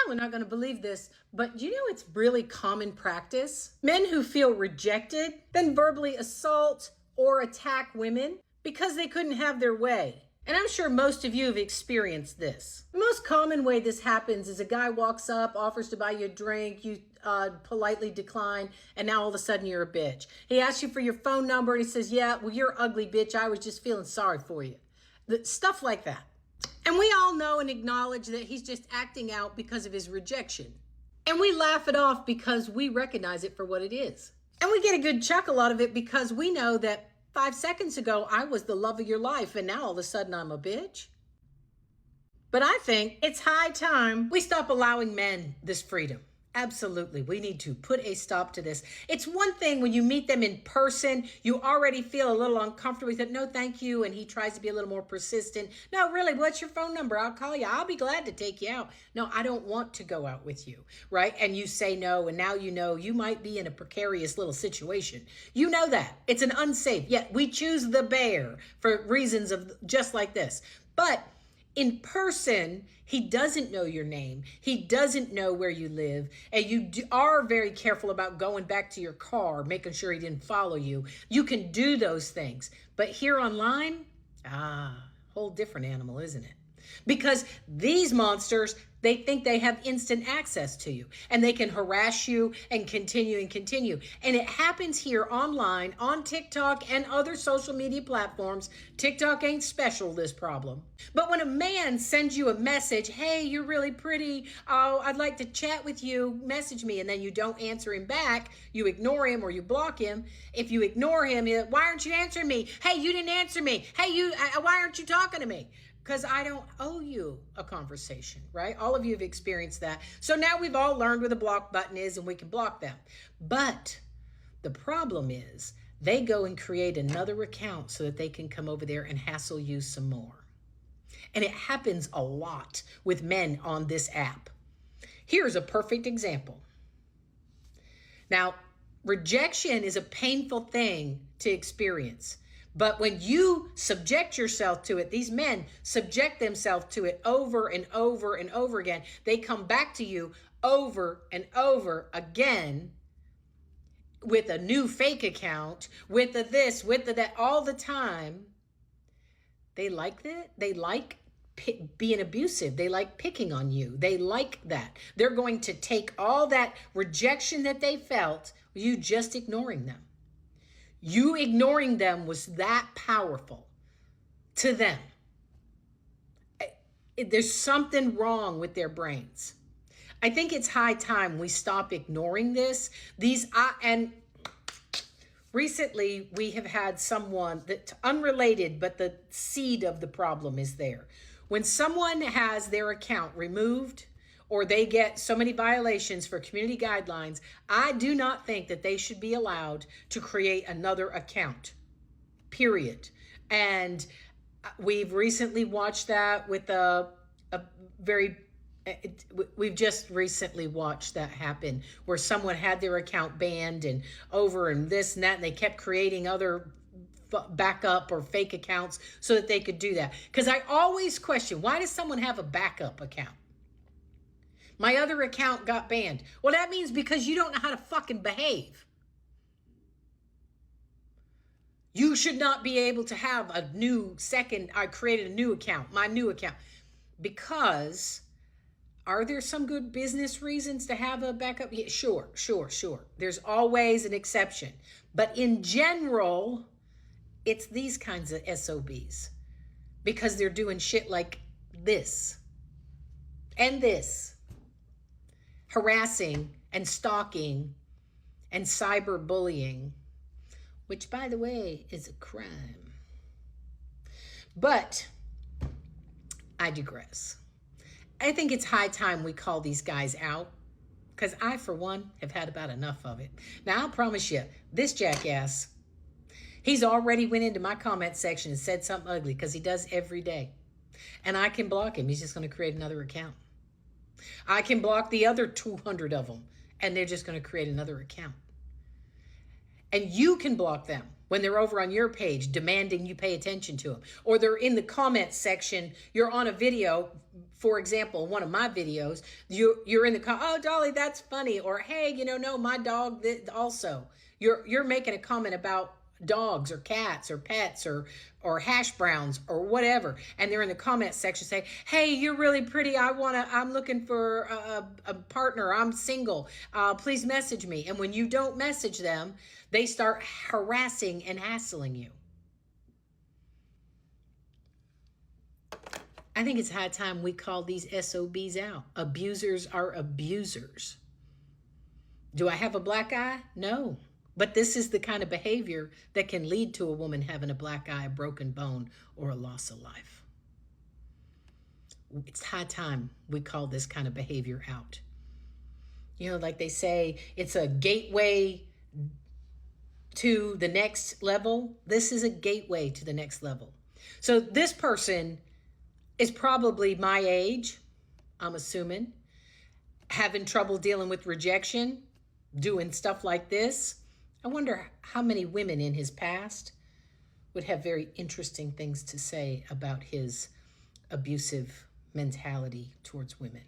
probably not going to believe this, but you know it's really common practice? Men who feel rejected then verbally assault or attack women because they couldn't have their way. And I'm sure most of you have experienced this. The most common way this happens is a guy walks up, offers to buy you a drink, you politely decline, and now all of a sudden you're a bitch. He asks you for your phone number and he says, yeah, well, you're ugly, bitch. I was just feeling sorry for you. Stuff like that. And we all know and acknowledge that he's just acting out because of his rejection. And we laugh it off because we recognize it for what it is. And we get a good chuckle out of it because we know that 5 seconds ago, I was the love of your life, and now all of a sudden I'm a bitch. But I think it's high time we stop allowing men this freedom. Absolutely. We need to put a stop to this. It's one thing when you meet them in person, you already feel a little uncomfortable. He said, no, thank you. And he tries to be a little more persistent. No, really, what's your phone number? I'll call you. I'll be glad to take you out. No, I don't want to go out with you, right? And you say no, and now you know you might be in a precarious little situation. You know that. It's an unsafe, yet we choose the bear for reasons of just like this. But in person, he doesn't know your name. He doesn't know where you live. And you are very careful about going back to your car, making sure he didn't follow you. You can do those things. But here online, whole different animal, isn't it? Because these monsters, they think they have instant access to you and they can harass you and continue. And it happens here online on TikTok and other social media platforms. TikTok ain't special, this problem. But when a man sends you a message, hey, you're really pretty. Oh, I'd like to chat with you. Message me. And then you don't answer him back. You ignore him or you block him. If you ignore him, why aren't you answering me? Hey, you didn't answer me. Hey, why aren't you talking to me? Because I don't owe you a conversation, right? All of you have experienced that. So now we've all learned where the block button is and we can block them. But the problem is they go and create another account so that they can come over there and hassle you some more. And it happens a lot with men on this app. Here's a perfect example. Now, rejection is a painful thing to experience. But when you subject yourself to it, these men subject themselves to it over and over and over again. They come back to you over and over again with a new fake account, with the this, with the that, all the time. They like that. They like being abusive. They like picking on you. They like that. They're going to take all that rejection that they felt, you just ignoring them. You ignoring them was that powerful to them. There's something wrong with their brains. I think it's high time we stop ignoring this. And recently we have had someone that unrelated, but the seed of the problem is there. When someone has their account removed, or they get so many violations for community guidelines, I do not think that they should be allowed to create another account, period. And we've recently watched that with we've just recently watched that happen where someone had their account banned and over and this and that, and they kept creating other backup or fake accounts so that they could do that. Because I always question, why does someone have a backup account? My other account got banned. Well, that means because you don't know how to fucking behave. You should not be able to have a new second. I created a new account, my new account. Because are there some good business reasons to have a backup? Yeah, sure. There's always an exception. But in general, it's these kinds of SOBs. Because they're doing shit like this and this. Harassing and stalking and cyberbullying, which, by the way, is a crime. But I digress. I think it's high time we call these guys out because I, for one, have had about enough of it. Now, I'll promise you, this jackass, he's already went into my comment section and said something ugly because he does every day. And I can block him. He's just going to create another account. I can block the other 200 of them, and they're just going to create another account. And you can block them when they're over on your page demanding you pay attention to them, or they're in the comment section, you're on a video, for example, one of my videos, you're in the oh Dolly, that's funny, or hey, no, my dog also. You're making a comment about dogs or cats or pets or hash browns or whatever, and they're in the comment section saying, hey, you're really pretty, I'm looking for a partner, I'm single, please message me. And when you don't message them, they start harassing and hassling you. I think it's high time we call these SOBs out. Abusers are abusers. Do I have a black eye? No. But this is the kind of behavior that can lead to a woman having a black eye, a broken bone, or a loss of life. It's high time we call this kind of behavior out. Like they say, it's a gateway to the next level. This is a gateway to the next level. So this person is probably my age, I'm assuming, having trouble dealing with rejection, doing stuff like this. I wonder how many women in his past would have very interesting things to say about his abusive mentality towards women.